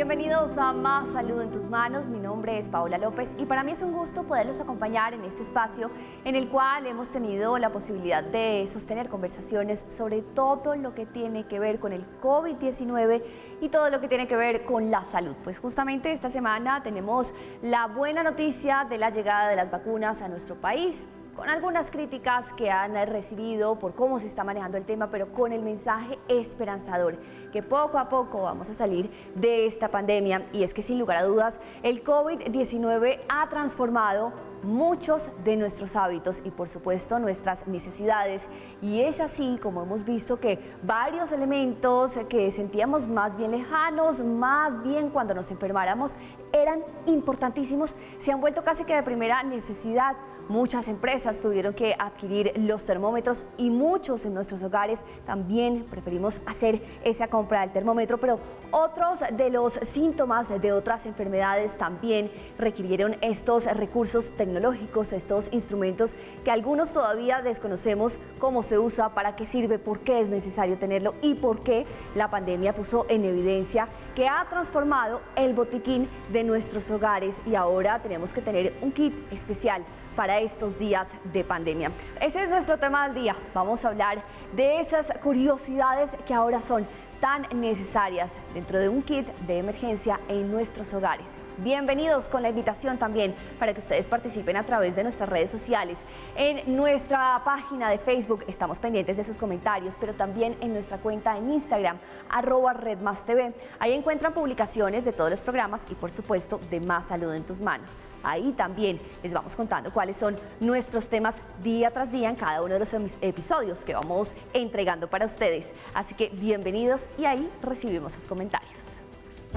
Bienvenidos a Más Salud en tus Manos. Mi nombre es Paola López y para mí es un gusto poderlos acompañar en este espacio en el cual hemos tenido la posibilidad de sostener conversaciones sobre todo lo que tiene que ver con el COVID-19 y todo lo que tiene que ver con la salud. Pues justamente esta semana tenemos la buena noticia de la llegada de las vacunas a nuestro país, con algunas críticas que han recibido por cómo se está manejando el tema, pero con el mensaje esperanzador que poco a poco vamos a salir de esta pandemia. Y es que sin lugar a dudas el COVID-19 ha transformado muchos de nuestros hábitos y por supuesto nuestras necesidades, y es así como hemos visto que varios elementos que sentíamos más bien lejanos, más bien cuando nos enfermáramos, eran importantísimos, se han vuelto casi que de primera necesidad. Muchas empresas tuvieron que adquirir los termómetros y muchos en nuestros hogares también preferimos hacer esa compra del termómetro, pero otros de los síntomas de otras enfermedades también requirieron estos recursos tecnológicos, estos instrumentos que algunos todavía desconocemos cómo se usa, para qué sirve, por qué es necesario tenerlo y por qué la pandemia puso en evidencia que ha transformado el botiquín de nuestros hogares y ahora tenemos que tener un kit especial para estos días de pandemia. Ese es nuestro tema del día. Vamos a hablar de esas curiosidades que ahora son tan necesarias dentro de un kit de emergencia en nuestros hogares. Bienvenidos, con la invitación también para que ustedes participen a través de nuestras redes sociales. En nuestra página de Facebook estamos pendientes de sus comentarios, pero también en nuestra cuenta en Instagram, @redmastv. Ahí encuentran publicaciones de todos los programas y por supuesto de Más Salud en tus Manos. Ahí también les vamos contando cuáles son nuestros temas día tras día en cada uno de los episodios que vamos entregando para ustedes. Así que bienvenidos y ahí recibimos sus comentarios.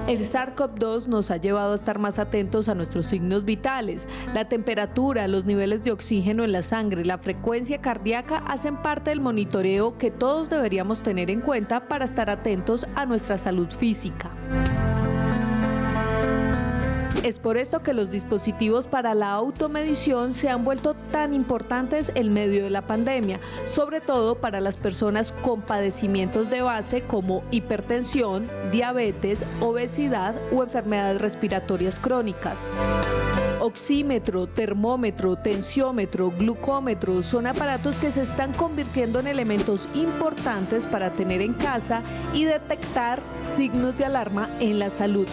El SARS-CoV-2 nos ha llevado a estar más atentos a nuestros signos vitales. La temperatura, los niveles de oxígeno en la sangre, la frecuencia cardíaca hacen parte del monitoreo que todos deberíamos tener en cuenta para estar atentos a nuestra salud física. Es por esto que los dispositivos para la automedición se han vuelto tan importantes en medio de la pandemia, sobre todo para las personas con padecimientos de base como hipertensión, diabetes, obesidad o enfermedades respiratorias crónicas. Oxímetro, termómetro, tensiómetro, glucómetro son aparatos que se están convirtiendo en elementos importantes para tener en casa y detectar signos de alarma en la salud.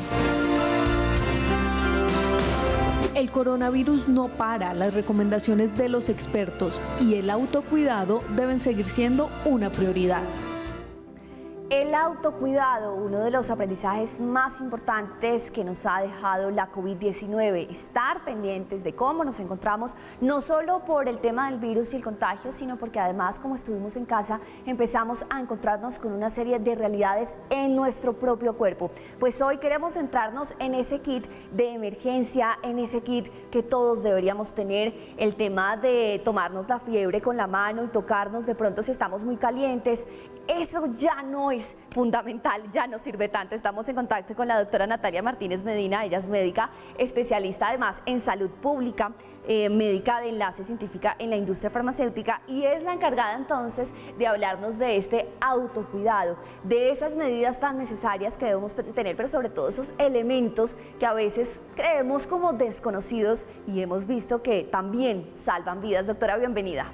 El coronavirus no para, las recomendaciones de los expertos y el autocuidado deben seguir siendo una prioridad. El autocuidado, uno de los aprendizajes más importantes que nos ha dejado la COVID-19, estar pendientes de cómo nos encontramos, no solo por el tema del virus y el contagio, sino porque además, como estuvimos en casa, empezamos a encontrarnos con una serie de realidades en nuestro propio cuerpo. Pues hoy queremos centrarnos en ese kit de emergencia, en ese kit que todos deberíamos tener, el tema de tomarnos la fiebre con la mano y tocarnos de pronto si estamos muy calientes. Eso ya no es fundamental, ya no sirve tanto. Estamos en contacto con la doctora Natalia Martínez Medina. Ella es médica especialista además en salud pública, médica de enlace científica en la industria farmacéutica, y es la encargada entonces de hablarnos de este autocuidado, de esas medidas tan necesarias que debemos tener, pero sobre todo esos elementos que a veces creemos como desconocidos y hemos visto que también salvan vidas. Doctora, bienvenida.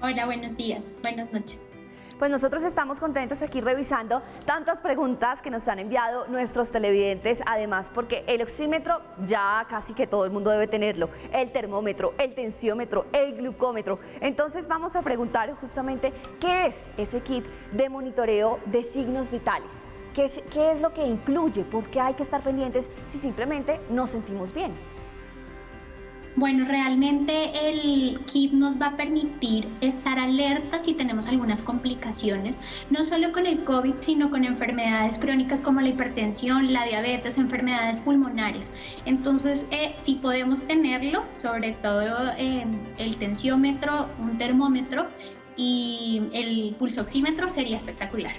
Hola, buenos días, buenas noches. Pues nosotros estamos contentos aquí revisando tantas preguntas que nos han enviado nuestros televidentes, además porque el oxímetro ya casi que todo el mundo debe tenerlo, el termómetro, el tensiómetro, el glucómetro. Entonces vamos a preguntar justamente qué es ese kit de monitoreo de signos vitales, qué es lo que incluye, por qué hay que estar pendientes si simplemente nos sentimos bien. Bueno, realmente el kit nos va a permitir estar alerta si tenemos algunas complicaciones, no solo con el COVID, sino con enfermedades crónicas como la hipertensión, la diabetes, enfermedades pulmonares. Entonces, si podemos tenerlo, sobre todo el tensiómetro, un termómetro y el pulsoxímetro, sería espectacular.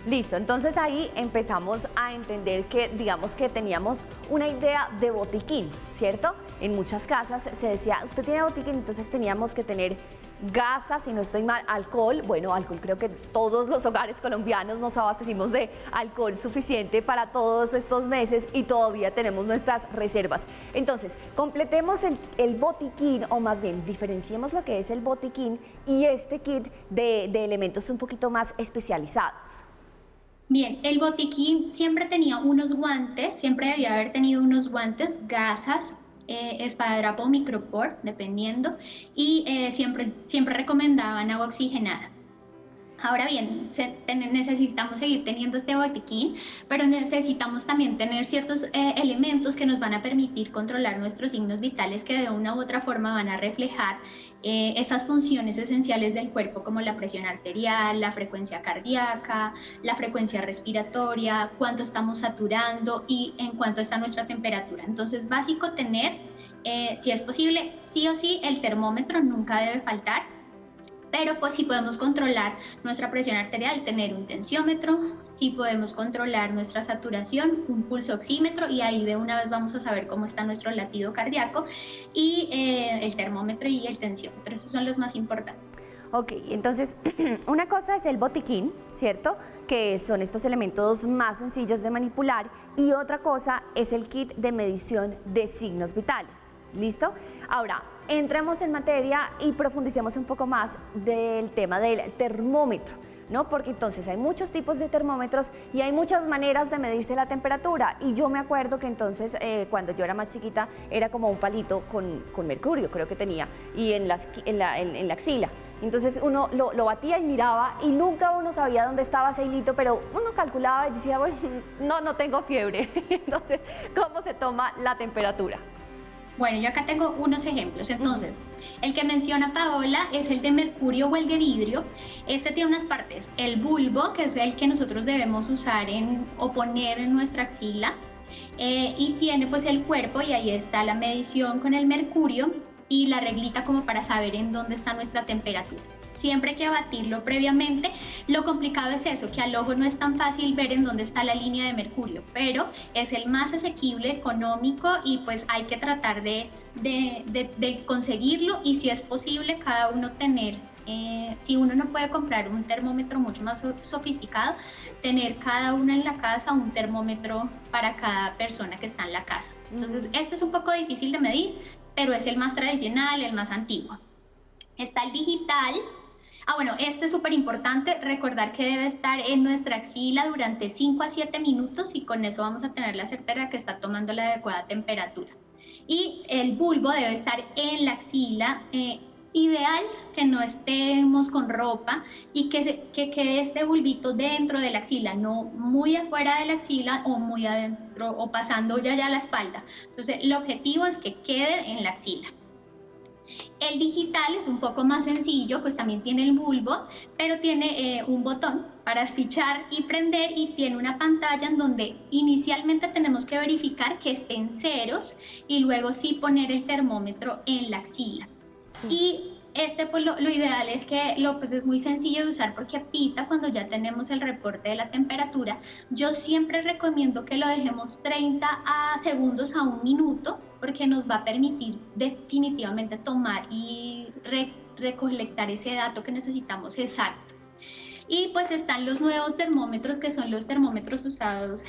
Listo, entonces ahí empezamos a entender que, digamos que teníamos una idea de botiquín, ¿cierto? En muchas casas se decía, usted tiene botiquín, entonces teníamos que tener gasa, si no estoy mal, alcohol. Bueno, alcohol, creo que todos los hogares colombianos nos abastecimos de alcohol suficiente para todos estos meses y todavía tenemos nuestras reservas. Entonces, completemos el botiquín, o más bien diferenciemos lo que es el botiquín y este kit de elementos un poquito más especializados. Bien, el botiquín siempre tenía unos guantes, siempre debía haber tenido unos guantes, gasas, esparadrapo o micropor, dependiendo, y siempre recomendaban agua oxigenada. Ahora bien, necesitamos seguir teniendo este botiquín, pero necesitamos también tener ciertos elementos que nos van a permitir controlar nuestros signos vitales, que de una u otra forma van a reflejar esas funciones esenciales del cuerpo, como la presión arterial, la frecuencia cardíaca, la frecuencia respiratoria, cuánto estamos saturando y en cuánto está nuestra temperatura. Entonces, básico tener, si es posible, sí o sí, el termómetro nunca debe faltar. Pero pues si podemos controlar nuestra presión arterial, tener un tensiómetro, si podemos controlar nuestra saturación, un pulso oxímetro, y ahí de una vez vamos a saber cómo está nuestro latido cardíaco, y el termómetro y el tensiómetro, esos son los más importantes. Ok, entonces una cosa es el botiquín, ¿cierto? Que son estos elementos más sencillos de manipular, y otra cosa es el kit de medición de signos vitales. ¿Listo? Ahora, entremos en materia y profundicemos un poco más del tema del termómetro, ¿no? Porque entonces hay muchos tipos de termómetros y hay muchas maneras de medirse la temperatura. Y yo me acuerdo que entonces, cuando yo era más chiquita, era como un palito con mercurio, creo que tenía, y en la axila. Entonces uno lo batía y miraba y nunca uno sabía dónde estaba ese hilito, pero uno calculaba y decía, bueno, no tengo fiebre. Entonces, ¿cómo se toma la temperatura? Bueno, yo acá tengo unos ejemplos. Entonces, el que menciona Paola es el de mercurio o el de vidrio. Este tiene unas partes, el bulbo, que es el que nosotros debemos usar o poner en nuestra axila, y tiene pues el cuerpo, y ahí está la medición con el mercurio y la reglita como para saber en dónde está nuestra temperatura. Siempre hay que batirlo previamente. Lo complicado es eso, que al ojo no es tan fácil ver en dónde está la línea de mercurio, pero es el más asequible, económico, y pues hay que tratar de conseguirlo, y si es posible cada uno tener, si uno no puede comprar un termómetro mucho más sofisticado, tener cada uno en la casa un termómetro para cada persona que está en la casa. Entonces, este es un poco difícil de medir, pero es el más tradicional, el más antiguo. Está el digital. Bueno, este es súper importante, recordar que debe estar en nuestra axila durante 5 a 7 minutos, y con eso vamos a tener la certeza que está tomando la adecuada temperatura. Y el bulbo debe estar en la axila, ideal que no estemos con ropa, y que quede este bulbito dentro de la axila, no muy afuera de la axila o muy adentro o pasando ya la espalda. Entonces, el objetivo es que quede en la axila. El digital es un poco más sencillo, pues también tiene el bulbo, pero tiene un botón para switchar y prender, y tiene una pantalla en donde inicialmente tenemos que verificar que estén ceros y luego sí poner el termómetro en la axila. Sí. Y este pues lo ideal es que pues es muy sencillo de usar porque pita cuando ya tenemos el reporte de la temperatura. Yo siempre recomiendo que lo dejemos 30 segundos a 1 minuto, porque nos va a permitir definitivamente tomar y recolectar ese dato que necesitamos exacto. Y pues están los nuevos termómetros, que son los termómetros usados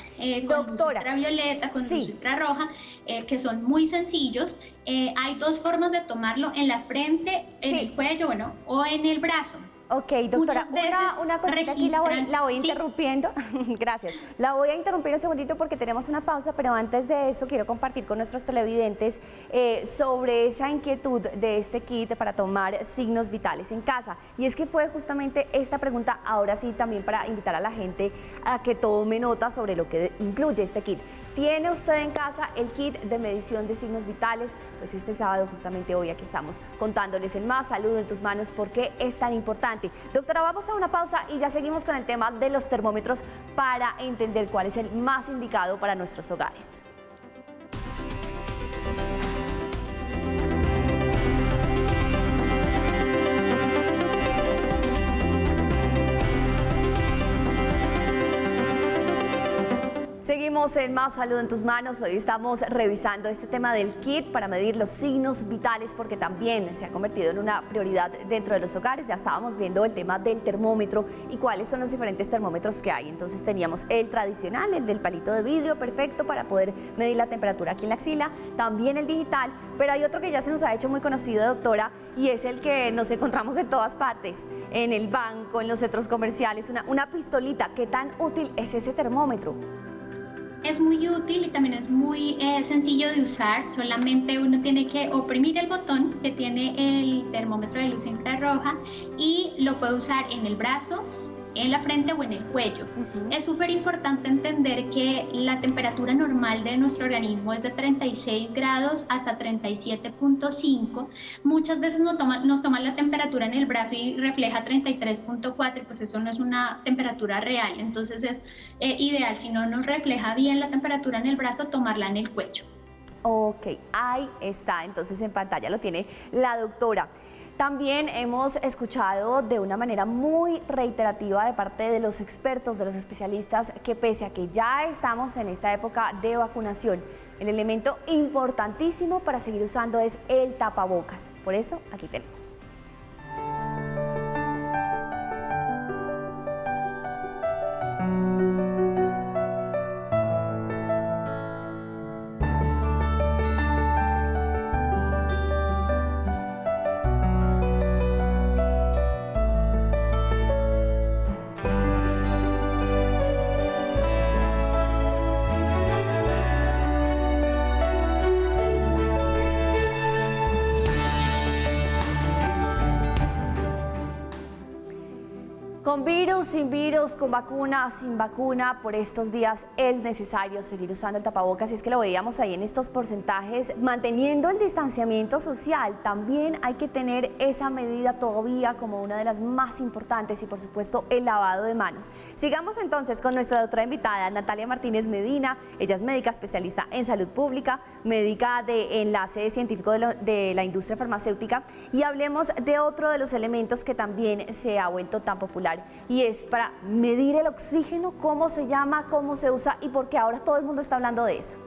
con luz ultravioleta, con luz ultrarroja, que son muy sencillos. Hay 2 formas de tomarlo: en la frente, en el cuello, o en el brazo. Ok, doctora, una cosita aquí la voy interrumpiendo. Gracias. La voy a interrumpir un segundito porque tenemos una pausa, pero antes de eso quiero compartir con nuestros televidentes sobre esa inquietud de este kit para tomar signos vitales en casa. Y es que fue justamente esta pregunta, ahora sí, también para invitar a la gente a que tome nota sobre lo que incluye este kit. ¿Tiene usted en casa el kit de medición de signos vitales? Pues este sábado, justamente hoy, aquí estamos contándoles en Más Salud en tus Manos por qué es tan importante. Doctora, vamos a una pausa y ya seguimos con el tema de los termómetros para entender cuál es el más indicado para nuestros hogares. Seguimos en Más Salud en tus Manos. Hoy estamos revisando este tema del kit para medir los signos vitales porque también se ha convertido en una prioridad dentro de los hogares. Ya estábamos viendo el tema del termómetro y cuáles son los diferentes termómetros que hay. Entonces teníamos el tradicional, el del palito de vidrio, perfecto para poder medir la temperatura aquí en la axila. También el digital, pero hay otro que ya se nos ha hecho muy conocido, doctora, y es el que nos encontramos en todas partes, en el banco, en los centros comerciales, una pistolita. ¿Qué tan útil es ese termómetro? Es muy útil y también es muy sencillo de usar. Solamente uno tiene que oprimir el botón que tiene el termómetro de luz infrarroja y lo puede usar en el brazo, en la frente o en el cuello. Es súper importante entender que la temperatura normal de nuestro organismo es de 36 grados hasta 37.5. Muchas veces nos toman la temperatura en el brazo y refleja 33.4, pues eso no es una temperatura real. Entonces es ideal, si no nos refleja bien la temperatura en el brazo, tomarla en el cuello. Ok, ahí está, entonces en pantalla lo tiene la doctora. También hemos escuchado de una manera muy reiterativa de parte de los expertos, de los especialistas, que pese a que ya estamos en esta época de vacunación, el elemento importantísimo para seguir usando es el tapabocas. Por eso, aquí tenemos. Con virus, sin virus, con vacuna, sin vacuna, por estos días es necesario seguir usando el tapabocas y es que lo veíamos ahí en estos porcentajes, manteniendo el distanciamiento social. También hay que tener esa medida todavía como una de las más importantes y por supuesto el lavado de manos. Sigamos entonces con nuestra doctora invitada, Natalia Martínez Medina. Ella es médica especialista en salud pública, médica de enlace científico de la industria farmacéutica y hablemos de otro de los elementos que también se ha vuelto tan popular. Y es para medir el oxígeno, cómo se llama, cómo se usa y por qué ahora todo el mundo está hablando de eso.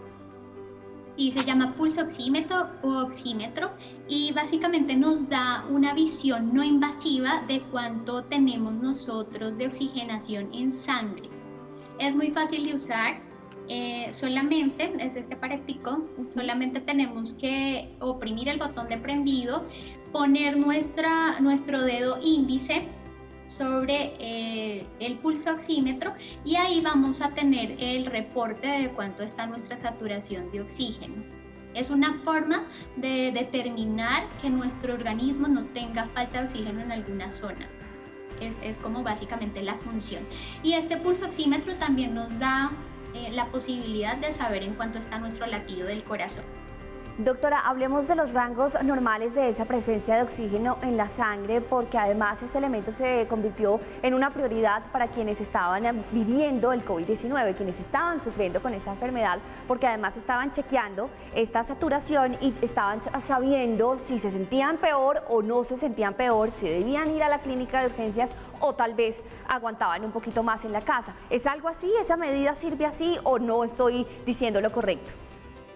Y se llama pulso oxímetro o oxímetro y básicamente nos da una visión no invasiva de cuánto tenemos nosotros de oxigenación en sangre. Es muy fácil de usar, solamente es este aparatico, solamente tenemos que oprimir el botón de prendido, poner nuestro dedo índice sobre el pulso oxímetro y ahí vamos a tener el reporte de cuánto está nuestra saturación de oxígeno. Es una forma de determinar que nuestro organismo no tenga falta de oxígeno en alguna zona. Es como básicamente la función. Y este pulso oxímetro también nos da la posibilidad de saber en cuánto está nuestro latido del corazón. Doctora, hablemos de los rangos normales de esa presencia de oxígeno en la sangre, porque además este elemento se convirtió en una prioridad para quienes estaban viviendo el COVID-19, quienes estaban sufriendo con esta enfermedad, porque además estaban chequeando esta saturación y estaban sabiendo si se sentían peor o no se sentían peor, si debían ir a la clínica de urgencias o tal vez aguantaban un poquito más en la casa. ¿Es algo así? ¿Esa medida sirve así o no estoy diciendo lo correcto?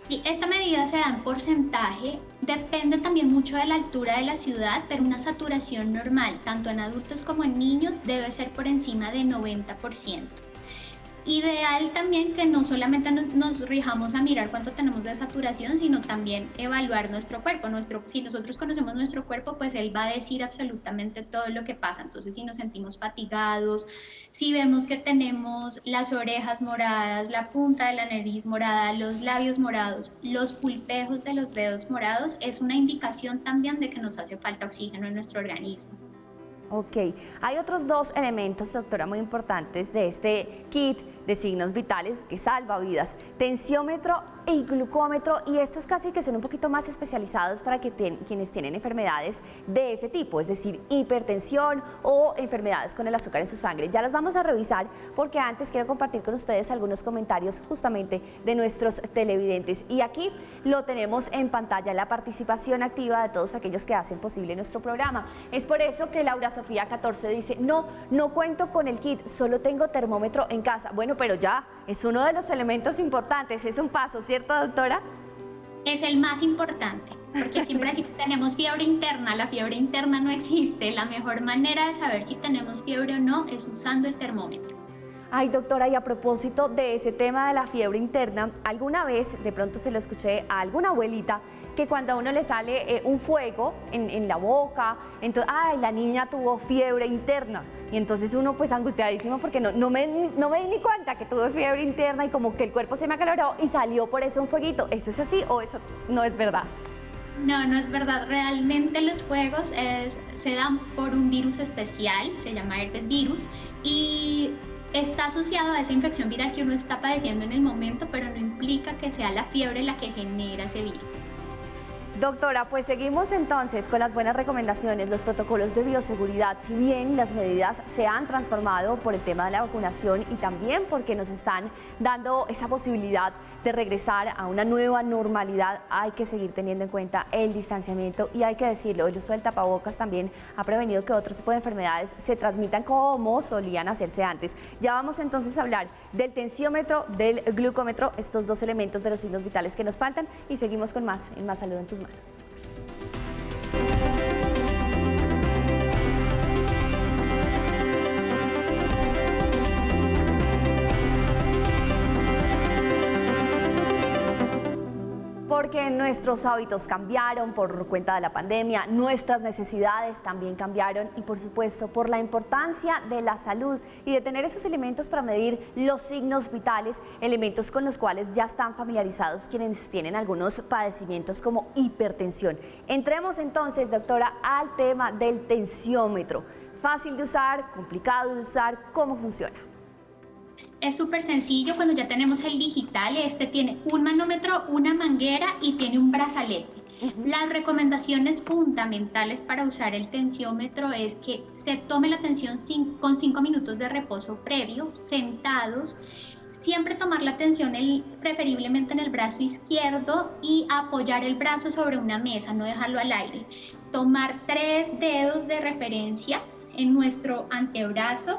Sí, esta medida se da en porcentaje, depende también mucho de la altura de la ciudad, pero una saturación normal, tanto en adultos como en niños, debe ser por encima de 90%. Ideal también que no solamente nos rijamos a mirar cuánto tenemos de saturación, sino también evaluar nuestro cuerpo. Si nosotros conocemos nuestro cuerpo, pues él va a decir absolutamente todo lo que pasa. Entonces, si nos sentimos fatigados, si vemos que tenemos las orejas moradas, la punta de la nariz morada, los labios morados, los pulpejos de los dedos morados, es una indicación también de que nos hace falta oxígeno en nuestro organismo. Ok, hay otros dos elementos, doctora, muy importantes de este kit de signos vitales que salva vidas: tensiómetro y glucómetro, y estos casi que son un poquito más especializados para quienes tienen enfermedades de ese tipo, es decir, hipertensión o enfermedades con el azúcar en su sangre. Ya los vamos a revisar porque antes quiero compartir con ustedes algunos comentarios justamente de nuestros televidentes y aquí lo tenemos en pantalla, la participación activa de todos aquellos que hacen posible nuestro programa. Es por eso que Laura Sofía 14 dice: no cuento con el kit, solo tengo termómetro en casa. Bueno, pero ya, es uno de los elementos importantes, es un paso, ¿cierto, doctora? Es el más importante, porque siempre decimos tenemos fiebre interna, la fiebre interna no existe. La mejor manera de saber si tenemos fiebre o no es usando el termómetro. Ay, doctora, y a propósito de ese tema de la fiebre interna, alguna vez de pronto se lo escuché a alguna abuelita que cuando a uno le sale un fuego en la boca, entonces, ay, la niña tuvo fiebre interna. Y entonces uno pues angustiadísimo porque no me di ni cuenta que tuve fiebre interna y como que el cuerpo se me acaloró y salió por eso un fueguito. ¿Eso es así o eso no es verdad? No, no es verdad. Realmente los fuegos se dan por un virus especial, se llama herpes virus, y está asociado a esa infección viral que uno está padeciendo en el momento, pero no implica que sea la fiebre la que genera ese virus. Doctora, pues seguimos entonces con las buenas recomendaciones, los protocolos de bioseguridad, si bien las medidas se han transformado por el tema de la vacunación y también porque nos están dando esa posibilidad de regresar a una nueva normalidad, hay que seguir teniendo en cuenta el distanciamiento y hay que decirlo, el uso del tapabocas también ha prevenido que otro tipo de enfermedades se transmitan como solían hacerse antes. Ya vamos entonces a hablar del tensiómetro, del glucómetro, estos dos elementos de los signos vitales que nos faltan y seguimos con más en Más Salud en tus manos. Porque nuestros hábitos cambiaron por cuenta de la pandemia, nuestras necesidades también cambiaron y por supuesto por la importancia de la salud y de tener esos elementos para medir los signos vitales, elementos con los cuales ya están familiarizados quienes tienen algunos padecimientos como hipertensión. Entremos entonces, doctora, al tema del tensiómetro. Fácil de usar, complicado de usar, ¿cómo funciona? Es súper sencillo cuando ya tenemos el digital. Este tiene un manómetro, una manguera y tiene un brazalete. Las recomendaciones fundamentales para usar el tensiómetro es que se tome la tensión con 5 minutos de reposo previo, sentados. Siempre tomar la tensión preferiblemente en el brazo izquierdo y apoyar el brazo sobre una mesa, no dejarlo al aire. Tomar 3 dedos de referencia en nuestro antebrazo.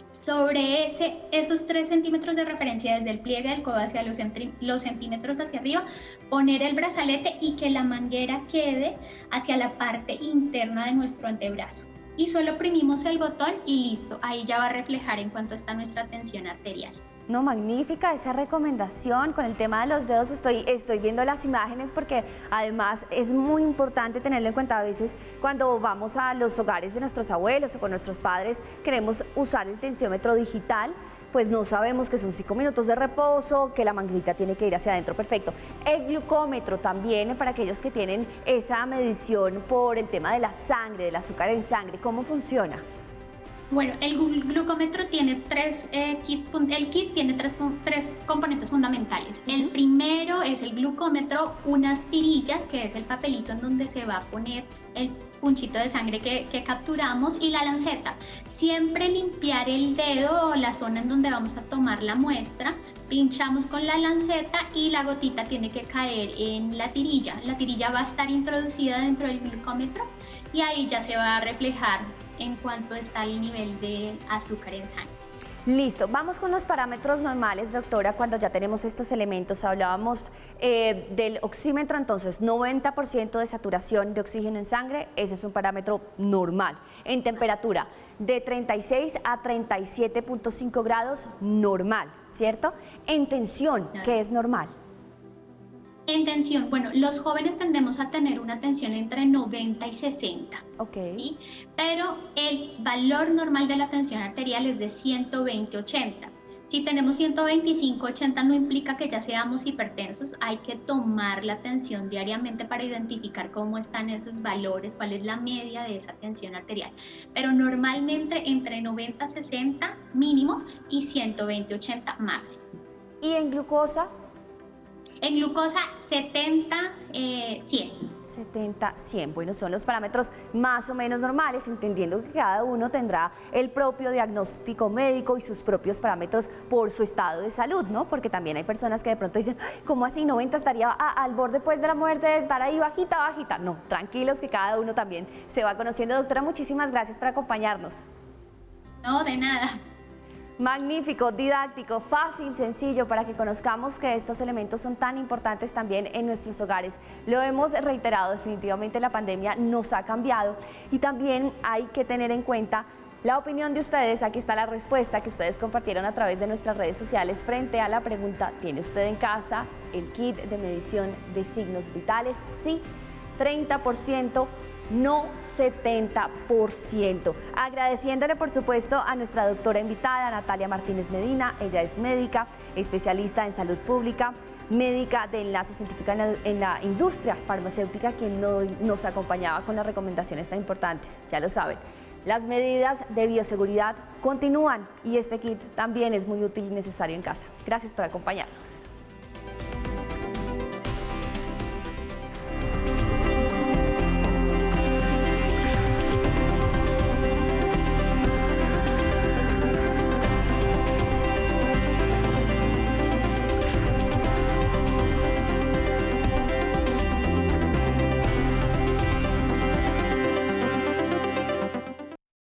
Sobre esos 3 centímetros de referencia desde el pliegue del codo hacia los centímetros hacia arriba, poner el brazalete y que la manguera quede hacia la parte interna de nuestro antebrazo. Y solo oprimimos el botón y listo, ahí ya va a reflejar en cuánto está nuestra tensión arterial. No, magnífica esa recomendación. Con el tema de los dedos estoy viendo las imágenes porque además es muy importante tenerlo en cuenta. A veces cuando vamos a los hogares de nuestros abuelos o con nuestros padres queremos usar el tensiómetro digital, pues no sabemos que son 5 minutos de reposo, que la manguerita tiene que ir hacia adentro, perfecto. El glucómetro también para aquellos que tienen esa medición por el tema de la sangre, del azúcar en sangre, ¿cómo funciona? Bueno, el glucómetro tiene el kit tiene tres componentes fundamentales. El primero es el glucómetro, unas tirillas, que es el papelito en donde se va a poner el punchito de sangre que capturamos, y la lanceta. Siempre limpiar el dedo o la zona en donde vamos a tomar la muestra, pinchamos con la lanceta y la gotita tiene que caer en la tirilla. La tirilla va a estar introducida dentro del glucómetro y ahí ya se va a reflejar en cuánto está el nivel de azúcar en sangre. Listo, vamos con los parámetros normales, doctora, cuando ya tenemos estos elementos. Hablábamos del oxímetro, entonces 90% de saturación de oxígeno en sangre, ese es un parámetro normal. En temperatura, de 36 a 37.5 grados, normal, ¿cierto? En tensión, ¿qué es normal? En tensión, bueno, los jóvenes tendemos a tener una tensión entre 90 y 60. Ok. ¿Sí? Pero el valor normal de la tensión arterial es de 120/80. Si tenemos 125/80 no implica que ya seamos hipertensos, hay que tomar la tensión diariamente para identificar cómo están esos valores, cuál es la media de esa tensión arterial. Pero normalmente entre 90/60 mínimo y 120/80 máximo. ¿Y en glucosa? En glucosa 70/100. 70/100, bueno, son los parámetros más o menos normales, entendiendo que cada uno tendrá el propio diagnóstico médico y sus propios parámetros por su estado de salud, ¿no? Porque también hay personas que de pronto dicen, ¿cómo así 90 estaría al borde pues de la muerte, de estar ahí bajita? No, tranquilos que cada uno también se va conociendo. Doctora, muchísimas gracias por acompañarnos. No, de nada. Magnífico, didáctico, fácil, sencillo, para que conozcamos que estos elementos son tan importantes también en nuestros hogares. Lo hemos reiterado, definitivamente la pandemia nos ha cambiado y también hay que tener en cuenta la opinión de ustedes. Aquí está la respuesta que ustedes compartieron a través de nuestras redes sociales frente a la pregunta: ¿tiene usted en casa el kit de medición de signos vitales? Sí, 30%. No, 70%. Agradeciéndole, por supuesto, a nuestra doctora invitada, Natalia Martínez Medina. Ella es médica, especialista en salud pública, médica de enlace científica en la industria farmacéutica, quien nos acompañaba con las recomendaciones tan importantes. Ya lo saben, las medidas de bioseguridad continúan y este kit también es muy útil y necesario en casa. Gracias por acompañarnos.